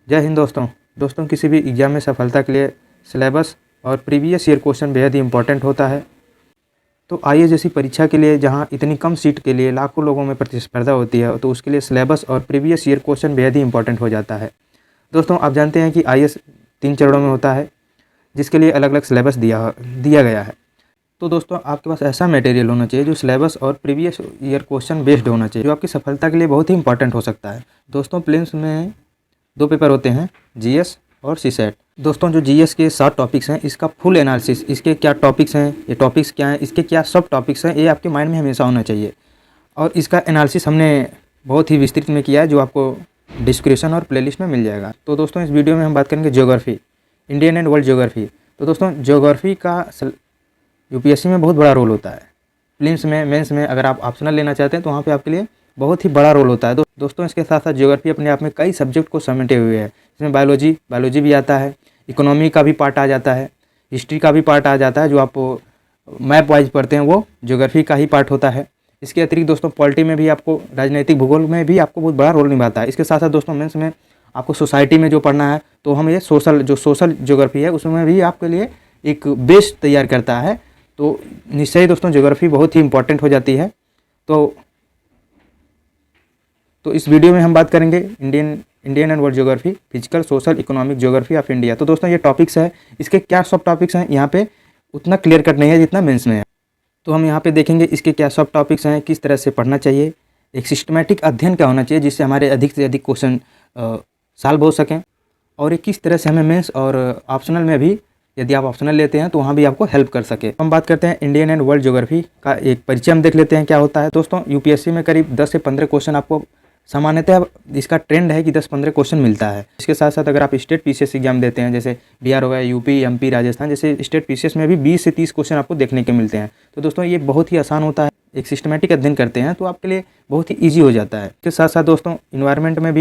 जय हिंद दोस्तों। किसी भी एग्ज़ाम में सफलता के लिए सिलेबस और प्रीवियस ईयर क्वेश्चन बेहद ही इंपॉर्टेंट होता है। तो आईएएस जैसी परीक्षा के लिए जहां इतनी कम सीट के लिए लाखों लोगों में प्रतिस्पर्धा होती है, तो उसके लिए सिलेबस और प्रीवियस ईयर क्वेश्चन बेहद ही इंपॉर्टेंट हो जाता है। दोस्तों, आप जानते हैं कि आईएएस 3 चरणों में होता है, जिसके लिए अलग अलग सिलेबस दिया गया है। तो दोस्तों, आपके पास ऐसा मटेरियल होना चाहिए जो सिलेबस और प्रीवियस ईयर क्वेश्चन बेस्ड होना चाहिए, जो आपकी सफलता के लिए बहुत ही इंपॉर्टेंट हो सकता है। दोस्तों, प्रीलिम्स में 2 पेपर होते हैं, जीएस और सीसेट। दोस्तों, जो जीएस के 7 टॉपिक्स हैं, इसका फुल एनालिसिस, इसके क्या टॉपिक्स हैं, ये टॉपिक्स क्या हैं, इसके क्या सब टॉपिक्स हैं, ये आपके माइंड में हमेशा होना चाहिए। और इसका एनालिसिस हमने बहुत ही विस्तृत में किया है, जो आपको डिस्क्रिप्शन और प्लेलिस्ट में मिल जाएगा। तो दोस्तों, इस वीडियो में हम बात करेंगे geography, Indian and world geography. तो दोस्तों, ज्योग्राफी का यूपीएससी में बहुत बड़ा रोल होता है। प्रीलिम्स में, मेंस में अगर आप ऑप्शनल लेना चाहते हैं तो वहाँ पे आपके लिए बहुत ही बड़ा रोल होता है। दोस्तों, इसके साथ साथ ज्योग्राफी अपने आप में कई सब्जेक्ट को समेटे हुए है। इसमें बायोलॉजी भी आता है, इकोनॉमी का भी पार्ट आ जाता है, हिस्ट्री का भी पार्ट आ जाता है। जो आप मैप वाइज पढ़ते हैं वो ज्योग्राफी का ही पार्ट होता है। इसके अतिरिक्त दोस्तों, पॉलिटी में भी आपको, राजनीतिक भूगोल में भी आपको बहुत बड़ा रोल निभाता है। इसके साथ साथ दोस्तों, मेंस में आपको सोसाइटी में जो पढ़ना है, तो हम ये सोशल ज्योग्राफी है, उसमें भी आपके लिए एक बेस तैयार करता है। तो निश्चय ही दोस्तों, ज्योग्राफी बहुत ही इंपॉर्टेंट हो जाती है। तो इस वीडियो में हम बात करेंगे Indian and world geography, physical, social, economic geography of India. तो दोस्तों, ये टॉपिक्स है, इसके क्या सब टॉपिक्स हैं, यहाँ पे उतना क्लियर कट नहीं है जितना मेंस में है। तो हम यहाँ पे देखेंगे इसके क्या सब टॉपिक्स हैं, किस तरह से पढ़ना चाहिए, एक सिस्टमेटिक अध्ययन क्या होना चाहिए जिससे हमारे अधिक से अधिक क्वेश्चन सॉल्व हो सकें, और ये किस तरह से हमें मेंस और ऑप्शनल में भी, यदि आप ऑप्शनल लेते हैं तो वहाँ भी आपको हेल्प कर सके। हम बात करते हैं इंडियन एंड वर्ल्ड ज्योग्राफी का एक परिचय हम देख लेते हैं क्या होता है। दोस्तों, यूपीएससी में करीब 10 से 15 क्वेश्चन आपको सामान्यतः, इसका ट्रेंड है कि 10-15 क्वेश्चन मिलता है। इसके साथ साथ अगर आप स्टेट पीसीएस एग्जाम देते हैं, जैसे बिहार हो गया, यूपी, एमपी, राजस्थान जैसे स्टेट पीसीएस में भी 20 से 30 क्वेश्चन आपको देखने के मिलते हैं। तो दोस्तों, ये बहुत ही आसान होता है। एक सिस्टमेटिक अध्ययन करते हैं तो आपके लिए बहुत ही ईजी हो जाता है। इसके साथ साथ दोस्तों, इन्वायरमेंट में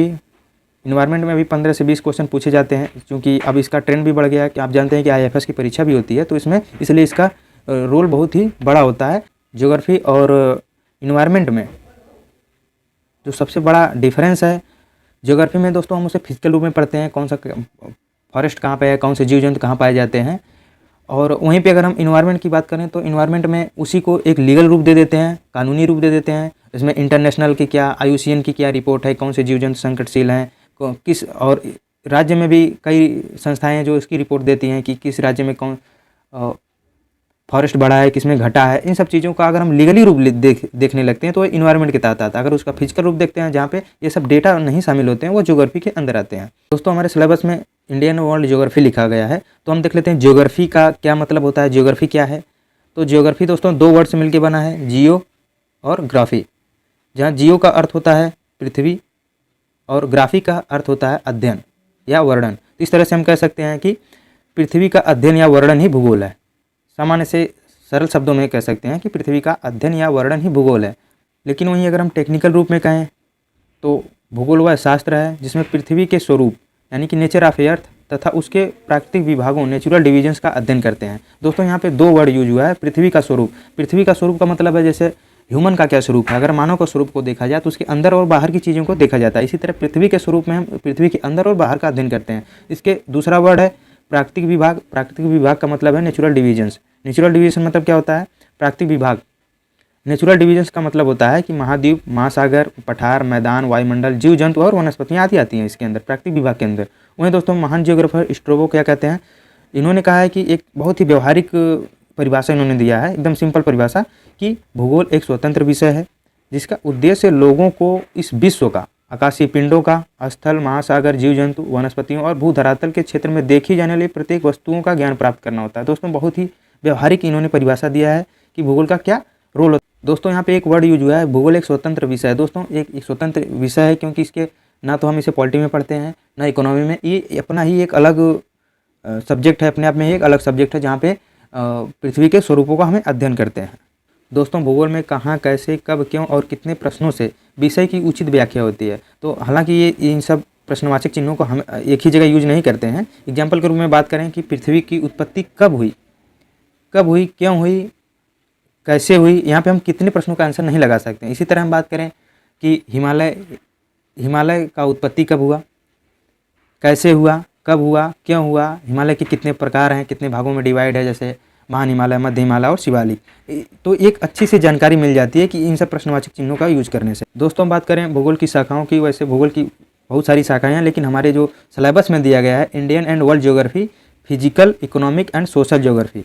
भी 15 से 20 क्वेश्चन पूछे जाते हैं, क्योंकि अब इसका ट्रेंड भी बढ़ गया है कि आप जानते हैं कि आईएफएस की परीक्षा भी होती है, तो इसलिए इसका रोल बहुत ही बड़ा होता है। ज्योग्राफी और इन्वायरमेंट में जो सबसे बड़ा डिफरेंस है, ज्योग्राफी में दोस्तों हम उसे फिजिकल रूप में पढ़ते हैं, कौन सा फॉरेस्ट कहाँ पे है, कौन से जीव जंतु कहाँ पाए जाते हैं। और वहीं पे अगर हम इन्वायरमेंट की बात करें तो इन्वायरमेंट में उसी को एक लीगल रूप दे देते हैं, कानूनी रूप दे देते हैं। इसमें इंटरनेशनल की क्या, IUCN की क्या रिपोर्ट है, कौन से जीव जंतु संकटशील हैं, किस, और राज्य में भी कई संस्थाएं हैं जो इसकी रिपोर्ट देती हैं कि किस राज्य में कौन फॉरेस्ट बढ़ा है, किसमें घटा है। इन सब चीज़ों का अगर हम लीगली रूप देखने लगते हैं तो इन्वायरमेंट के तहत आता है। अगर उसका फिजिकल रूप देखते हैं जहाँ पे ये सब डेटा नहीं शामिल होते हैं, वो ज्योग्राफी के अंदर आते हैं। दोस्तों, हमारे सिलेबस में इंडियन वर्ल्ड ज्योग्राफी लिखा गया है, तो हम देख लेते हैं ज्योग्राफी का क्या मतलब होता है, ज्योग्राफी क्या है। तो ज्योग्राफी दोस्तों 2 वर्ड से मिलकर बना है, जियो और ग्राफी। जहाँ जियो का अर्थ होता है पृथ्वी और ग्राफी का अर्थ होता है अध्ययन या वर्णन। तो इस तरह से हम कह सकते हैं कि पृथ्वी का अध्ययन या वर्णन ही भूगोल है। सामान्य से सरल शब्दों में कह सकते हैं कि पृथ्वी का अध्ययन या वर्णन ही भूगोल है। लेकिन वहीं अगर हम टेक्निकल रूप में कहें तो भूगोल वह शास्त्र है जिसमें पृथ्वी के स्वरूप, यानी कि नेचर ऑफ अर्थ, तथा उसके प्राकृतिक विभागों, नेचुरल डिविजन्स का अध्ययन करते हैं। दोस्तों, यहाँ पे 2 वर्ड यूज हुआ है, पृथ्वी का स्वरूप। पृथ्वी का स्वरूप का मतलब है जैसे ह्यूमन का क्या स्वरूप है, अगर मानव का स्वरूप को देखा जाए तो उसके अंदर और बाहर की चीज़ों को देखा जाता है। इसी तरह पृथ्वी के स्वरूप में हम पृथ्वी के अंदर और बाहर का अध्ययन करते हैं। इसके दूसरा वर्ड है प्राकृतिक विभाग। प्राकृतिक विभाग का मतलब है नेचुरल डिविजन्स। नेचुरल डिवीजन मतलब क्या होता है, प्राकृतिक विभाग। नेचुरल डिविजन्स का मतलब होता है कि महाद्वीप, महासागर, पठार, मैदान, वायुमंडल, जीव जंतु और वनस्पतियाँ आती हैं इसके अंदर, प्राकृतिक विभाग के अंदर। वहीं दोस्तों, महान जियोग्राफर स्ट्रैबो क्या कहते हैं, इन्होंने कहा है कि एक बहुत ही व्यवहारिक परिभाषा इन्होंने दिया है, एकदम सिंपल परिभाषा, कि भूगोल एक स्वतंत्र विषय है जिसका उद्देश्य लोगों को इस विश्व का, आकाशीय पिंडों का, स्थल, महासागर, जीव जंतु, वनस्पतियों और भू धरातल के क्षेत्र में देखी जाने वाली प्रत्येक वस्तुओं का ज्ञान प्राप्त करना होता है। दोस्तों, बहुत ही व्यवहारिक इन्होंने परिभाषा दिया है कि भूगोल का क्या रोल होता है। दोस्तों, यहाँ पे एक वर्ड यूज हुआ है, भूगोल एक स्वतंत्र विषय है। दोस्तों, एक स्वतंत्र विषय है क्योंकि इसके ना तो हम इसे पॉलिटी में पढ़ते हैं, ना इकोनॉमी में। ये अपना ही एक अलग सब्जेक्ट है, अपने आप में एक अलग सब्जेक्ट है जहाँ पे पृथ्वी के स्वरूपों का हमें अध्ययन करते हैं। दोस्तों, भूगोल में कहाँ, कैसे, कब, क्यों और कितने प्रश्नों से विषय की उचित व्याख्या होती है। तो हालांकि ये इन सब प्रश्नवाचक चिन्हों को हम एक ही जगह यूज नहीं करते हैं। एग्जाम्पल के रूप में बात करें कि पृथ्वी की उत्पत्ति कब हुई, क्यों हुई, कैसे हुई, यहाँ पे हम कितने प्रश्नों का आंसर नहीं लगा सकते हैं। इसी तरह हम बात करें कि हिमालय का उत्पत्ति कब हुआ, कैसे हुआ, कब हुआ, क्यों हुआ, हिमालय के कितने प्रकार हैं, कितने भागों में डिवाइड है, जैसे महान हिमालय, मध्य हिमालय और शिवालिक। तो एक अच्छी सी जानकारी मिल जाती है कि इन सब प्रश्नवाचक चिन्हों का यूज करने से। दोस्तों हम बात करें भूगोल की शाखाओं की, वैसे भूगोल की बहुत सारी शाखाएं हैं, लेकिन हमारे जो सिलेबस में दिया गया है Indian and world geography, physical, economic and social geography,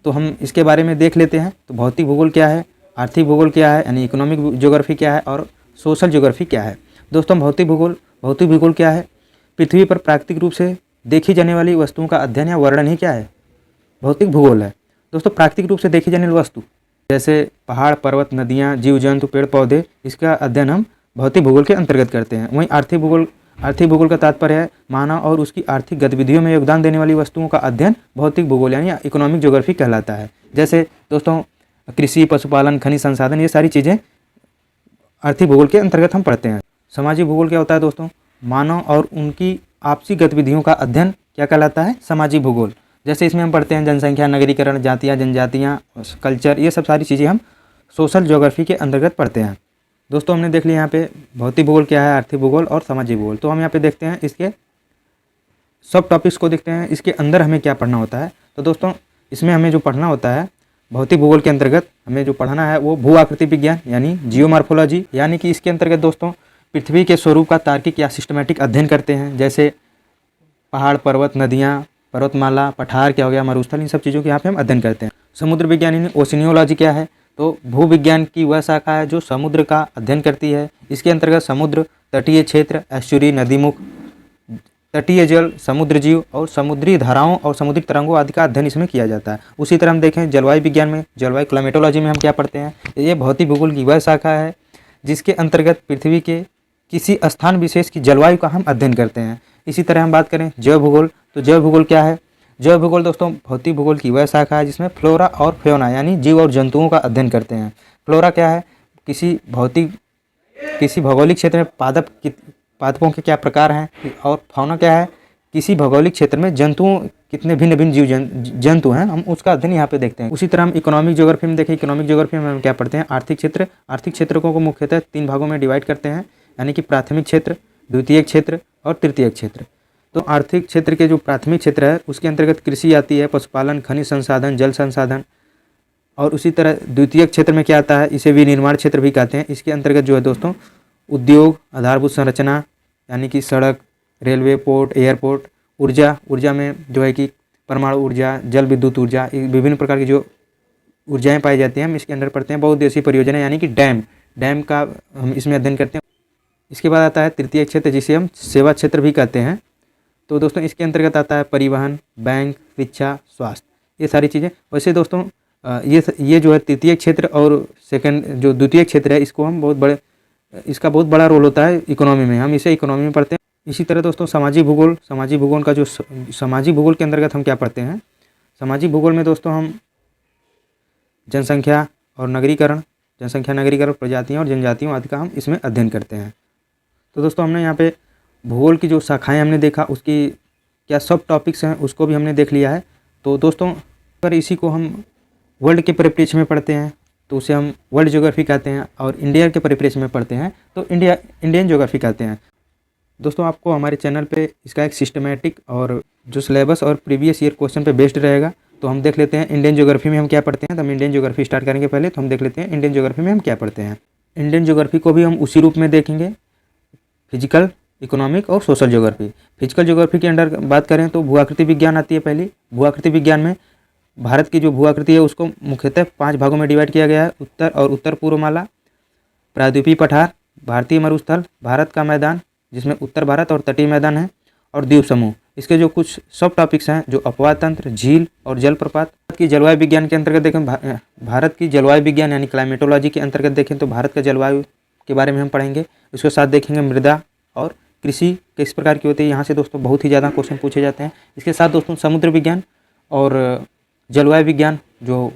तो हम इसके बारे में देख लेते हैं। तो भौतिक भूगोल क्या है, आर्थिक भूगोल क्या है यानी इकोनॉमिक ज्योग्राफी क्या है, और सोशल ज्योग्राफी क्या है। दोस्तों भौतिक भूगोल क्या है? पृथ्वी पर प्राकृतिक रूप से देखी जाने वाली वस्तुओं का अध्ययन या वर्णन ही क्या है? भौतिक भूगोल है। दोस्तों प्राकृतिक रूप से देखी जाने वाली वस्तु जैसे पहाड़, पर्वत, नदियाँ, जीव जंतु, पेड़ पौधे, इसका अध्ययन हम भौतिक भूगोल के अंतर्गत करते हैं। वहीं आर्थिक भूगोल का तात्पर्य है मानव और उसकी आर्थिक गतिविधियों में योगदान देने वाली वस्तुओं का अध्ययन भौतिक भूगोल यानी इकोनॉमिक ज्योग्राफी कहलाता है। जैसे दोस्तों कृषि, पशुपालन, खनिज संसाधन, ये सारी चीज़ें आर्थिक भूगोल के अंतर्गत हम पढ़ते हैं। सामाजिक भूगोल क्या होता है दोस्तों? मानव और उनकी आपसी गतिविधियों का अध्ययन क्या कहलाता है? सामाजिक भूगोल। जैसे इसमें हम पढ़ते हैं जनसंख्या, नगरीकरण, जातियाँ, जनजातियाँ, कल्चर, ये सब सारी चीज़ें हम सोशल ज्योग्राफी के अंतर्गत पढ़ते हैं। दोस्तों हमने देख लिया यहाँ पे भौतिक भूगोल क्या है, आर्थिक भूगोल और सामाजिक भूगोल। तो हम यहाँ पे देखते हैं इसके सब टॉपिक्स को देखते हैं, इसके अंदर हमें क्या पढ़ना होता है। तो दोस्तों इसमें हमें जो पढ़ना होता है भौतिक भूगोल के अंतर्गत हमें जो पढ़ना है वो भू आकृति विज्ञान यानी जियोमॉर्फोलॉजी, यानी कि इसके अंतर्गत दोस्तों पृथ्वी के स्वरूप का तार्किक या सिस्टमेटिक अध्ययन करते हैं। जैसे पहाड़, पर्वत, नदियाँ, पर्वतमाला, पठार क्या हो गया, मरुस्थल, इन सब चीज़ों के यहाँ पे हम अध्ययन करते हैं। समुद्र विज्ञान यानी ओशिनियोलॉजी क्या है? तो भू विज्ञान की वह शाखा है जो समुद्र का अध्ययन करती है। इसके अंतर्गत समुद्र, तटीय क्षेत्र, एस्चुरी, नदीमुख, तटीय जल, समुद्र जीव और समुद्री धाराओं और समुद्री तरंगों आदि का अध्ययन इसमें किया जाता है। उसी तरह हम देखें जलवायु विज्ञान में, जलवायु क्लाइमेटोलॉजी में हम क्या पढ़ते हैं? ये भौतिक भूगोल की वह शाखा है जिसके अंतर्गत पृथ्वी के किसी स्थान विशेष की जलवायु का हम अध्ययन करते हैं। इसी तरह हम बात करें जैव भूगोल, तो जैव भूगोल क्या है? जैव भूगोल दोस्तों भौतिक भूगोल की वह शाखा है जिसमें फ्लोरा और फ्योना यानी जीव और जंतुओं का अध्ययन करते हैं। फ्लोरा क्या है? किसी भौगोलिक क्षेत्र में पादपों के क्या प्रकार हैं, और फौना क्या है? किसी भौगोलिक क्षेत्र में जंतुओं कितने भिन्न भिन्न जीव जंतु हैं, हम उसका अध्ययन यहाँ पे देखते हैं। उसी तरह हम इकोनॉमिक ज्योग्राफी में देखें, इकोनॉमिक ज्योग्राफी में हम क्या पढ़ते हैं? आर्थिक क्षेत्र। आर्थिक क्षेत्रों को मुख्यतः 3 भागों में डिवाइड करते हैं, यानी कि प्राथमिक क्षेत्र, द्वितीयक क्षेत्र और तृतीयक क्षेत्र। तो आर्थिक क्षेत्र के जो प्राथमिक क्षेत्र है उसके अंतर्गत कृषि आती है, पशुपालन, खनिज संसाधन, जल संसाधन। और उसी तरह द्वितीयक क्षेत्र में क्या आता है? इसे विनिर्माण क्षेत्र भी कहते हैं। इसके अंतर्गत जो है दोस्तों उद्योग, आधारभूत संरचना यानी कि सड़क, रेलवे, पोर्ट, एयरपोर्ट, ऊर्जा में जो है कि परमाणु ऊर्जा, जल विद्युत ऊर्जा, विभिन्न प्रकार की जो ऊर्जाएं पाई जाती हैं हम इसके अंदर पढ़ते हैं। बहुउद्देशीय परियोजना यानी कि डैम का हम इसमें अध्ययन करते हैं। इसके बाद आता है तृतीय क्षेत्र जिसे हम सेवा क्षेत्र भी कहते हैं। तो दोस्तों इसके अंतर्गत आता है परिवहन, बैंक, शिक्षा, स्वास्थ्य, ये सारी चीज़ें। वैसे दोस्तों ये जो है तृतीय क्षेत्र और जो द्वितीय क्षेत्र है इसका बहुत बड़ा रोल होता है इकोनॉमी में, हम इसे इकोनॉमी में पढ़ते हैं। इसी तरह दोस्तों सामाजिक भूगोल का जो सामाजिक भूगोल के अंतर्गत हम क्या पढ़ते हैं? सामाजिक भूगोल में दोस्तों हम जनसंख्या, नगरीकरण, प्रजातियों और जनजातियों आदि का हम इसमें अध्ययन करते हैं। तो दोस्तों हमने यहाँ पे भूगोल की जो शाखाएं हमने देखा उसकी क्या सब टॉपिक्स हैं उसको भी हमने देख लिया है। तो दोस्तों अगर इसी को हम वर्ल्ड के परिप्रेक्ष्य में पढ़ते हैं तो उसे हम वर्ल्ड ज्योग्राफी कहते हैं, और इंडिया के परिप्रेक्ष्य में पढ़ते हैं तो इंडियन ज्योग्राफी कहते हैं। दोस्तों आपको हमारे चैनल पे इसका एक सिस्टमेटिक और जो सिलेबस और प्रीवियस ईयर क्वेश्चन पे बेस्ड रहेगा। तो हम देख लेते हैं इंडियन ज्योग्राफी में हम क्या पढ़ते हैं। तो हम इंडियन ज्योग्राफी स्टार्ट करेंगे पहले, तो हम देख लेते हैं इंडियन ज्योग्राफी में हम क्या पढ़ते हैं। इंडियन ज्योग्राफी को भी हम उसी रूप में देखेंगे, फिजिकल, इकोनॉमिक और सोशल ज्योग्राफी। फिजिकल ज्योग्राफी के अंडर बात करें तो भू आकृति विज्ञान आती है पहली। भू आकृति विज्ञान में भारत की जो भू आकृति है उसको मुख्यतः 5 भागों में डिवाइड किया गया है। उत्तर और उत्तर पूर्वमाला, प्रायद्वीपीय पठार, भारतीय मरुस्थल, भारत का मैदान जिसमें उत्तर भारत और तटीय मैदान है, और द्वीप समूह। इसके जो कुछ सब टॉपिक्स हैं जो अपवाद तंत्र, झील और जलप्रपात। भारत की जलवायु विज्ञान के अंतर्गत देखें, भारत की जलवायु विज्ञान यानी क्लाइमेटोलॉजी के अंतर्गत देखें तो भारत का जलवायु के बारे में हम पढ़ेंगे। उसके साथ देखेंगे मृदा और कृषि किस प्रकार की होती है। यहाँ से दोस्तों बहुत ही ज़्यादा क्वेश्चन पूछे जाते हैं। इसके साथ दोस्तों समुद्र विज्ञान और जलवायु विज्ञान जो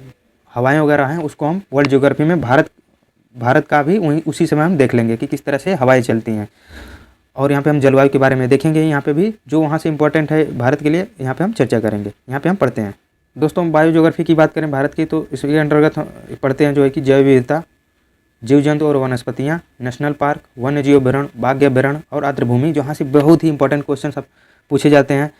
हवाएं वगैरह हैं उसको हम वर्ल्ड ज्योग्राफी में भारत का भी उसी समय हम देख लेंगे कि किस तरह से हवाएं चलती हैं। और यहाँ पे हम जलवायु के बारे में देखेंगे, यहाँ पे भी जो वहाँ से इम्पोर्टेंट है भारत के लिए यहाँ पे हम चर्चा करेंगे, यहाँ पे हम पढ़ते हैं। दोस्तों बायो ज्योग्राफी की बात करें भारत की तो इसके अंतर्गत पढ़ते हैं जो है कि जैव विविधता, जीव जंतु और वनस्पतियाँ, नेशनल पार्क, वन्य जीव अभ्यारण्य, बाघ अभ्यारण्य और आर्द्रभूमि। जहाँ से बहुत ही इंपॉर्टेंट क्वेश्चन पूछे जाते हैं।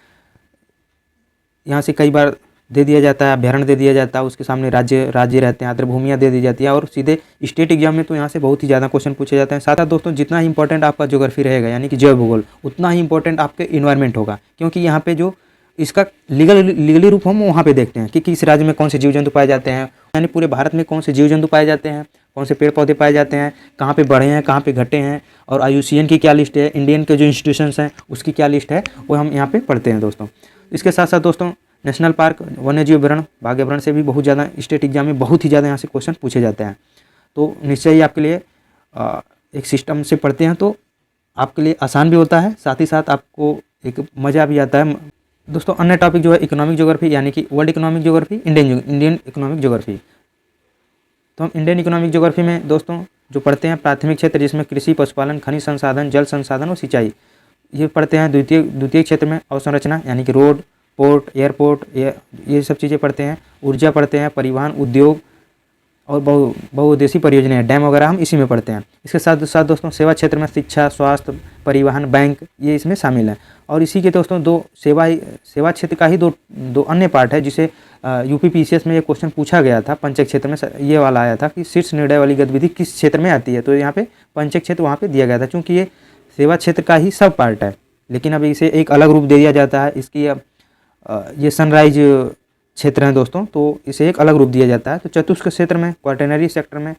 यहाँ से कई बार दे दिया जाता है, अभ्यारण्य दे दिया जाता है, उसके सामने राज्य रहते हैं, आर्द्रभूमियाँ दे दी जाती है, और सीधे स्टेट एग्जाम में तो यहाँ से बहुत ही ज़्यादा क्वेश्चन पूछे जाते हैं। साथ साथ दोस्तों जितना ही इंपॉर्टेंट आपका ज्योग्राफी रहेगा यानी कि जैव भूगोल, उतना ही इंपॉर्टेंट आपके इन्वायरमेंट होगा, क्योंकि यहाँ पे जो इसका लीगली रूप हम वहाँ पे देखते हैं कि किस राज्य में कौन से जीव जंतु पाए जाते हैं, यानी पूरे भारत में कौन से जीव जंतु पाए जाते हैं, कौन से पेड़ पौधे पाए जाते हैं, कहाँ पे बढ़े हैं, कहाँ पे घटे हैं, और IUCN की क्या लिस्ट है, इंडियन के जो इंस्टीट्यूशंस हैं उसकी क्या लिस्ट है, वो हम यहाँ पे पढ़ते हैं दोस्तों। इसके साथ साथ दोस्तों नेशनल पार्क, वन्यजीव अभ्यारण्य, बाघ अभ्यारण्य से भी बहुत ज़्यादा स्टेट एग्जाम में बहुत ही ज़्यादा यहाँ से क्वेश्चन पूछे जाते हैं। तो निश्चय ही आपके लिए एक सिस्टम से पढ़ते हैं तो आपके लिए आसान भी होता है, साथ ही साथ आपको एक मज़ा भी आता है। दोस्तों अन्य टॉपिक जो है इकोनॉमिक ज्योग्राफी, यानी कि world economic geography, Indian economic geography. तो हम इंडियन इकोनॉमिक ज्योग्राफी में दोस्तों जो पढ़ते हैं प्राथमिक क्षेत्र, जिसमें कृषि, पशुपालन, खनिज संसाधन, जल संसाधन और सिंचाई, ये पढ़ते हैं। द्वितीय क्षेत्र में अवसंरचना यानी कि रोड, पोर्ट, एयरपोर्ट, ये सब चीज़ें पढ़ते हैं। ऊर्जा पढ़ते हैं, परिवहन, उद्योग और बहुउद्देशीय परियोजनाएं, डैम वगैरह हम इसी में पढ़ते हैं। इसके साथ साथ दोस्तों सेवा क्षेत्र में शिक्षा, स्वास्थ्य, परिवहन, बैंक, ये इसमें शामिल है। और इसी के दोस्तों दो सेवा क्षेत्र का ही दो अन्य पार्ट है, जिसे UPPCS में ये क्वेश्चन पूछा गया था। पंचायत क्षेत्र में ये वाला आया था कि शीर्ष निर्णय वाली गतिविधि किस क्षेत्र में आती है, तो यहाँ पे पंचायत क्षेत्र वहाँ पे दिया गया था, क्योंकि ये सेवा क्षेत्र का ही सब पार्ट है, लेकिन अब इसे एक अलग रूप दे दिया जाता है। इसकी ये सनराइज क्षेत्र हैं दोस्तों, तो इसे एक अलग रूप दिया जाता है। तो चतुर्थ क्षेत्र में, क्वाटरनरी सेक्टर में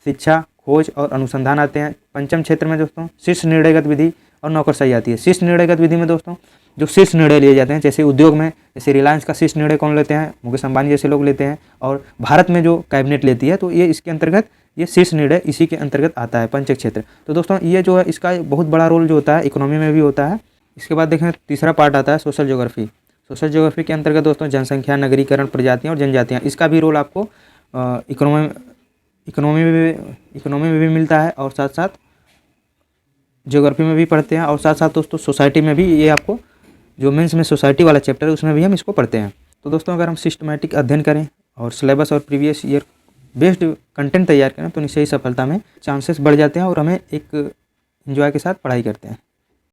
शिक्षा, खोज और अनुसंधान आते हैं। पंचम क्षेत्र में दोस्तों शीर्ष निर्णय गतिविधि और नौकरशाही आती है। शीर्ष निर्णय गतिविधि में दोस्तों जो शीर्ष निर्णय लिए जाते हैं, जैसे उद्योग में, जैसे रिलायंस का शीर्ष निर्णय कौन लेते हैं, मुकेश अंबानी जैसे लोग लेते हैं, और भारत में जो कैबिनेट लेती है, तो ये इसके अंतर्गत, ये शीर्ष निर्णय इसी के अंतर्गत आता है, पंचायत क्षेत्र। तो दोस्तों ये जो है इसका बहुत बड़ा रोल जो होता है इकोनॉमी में भी होता है। इसके बाद देखें तीसरा पार्ट आता है सोशल ज्योग्राफी। सोशल ज्योग्राफी के अंतर्गत दोस्तों जनसंख्या, नगरीकरण, प्रजातियाँ और जनजातियाँ, इसका भी रोल आपको इकोनॉमी में भी मिलता है, और साथ साथ ज्योग्राफी में भी पढ़ते हैं, और साथ साथ दोस्तों सोसाइटी में भी, ये आपको जो मेंस में सोसाइटी वाला चैप्टर है उसमें भी हम इसको पढ़ते हैं। तो दोस्तों अगर हम सिस्टमैटिक अध्ययन करें और सिलेबस और प्रीवियस ईयर बेस्ड कंटेंट तैयार करें तो निश्चय ही सफलता में चांसेस बढ़ जाते हैं, और हमें एक एंजॉय के साथ पढ़ाई करते हैं।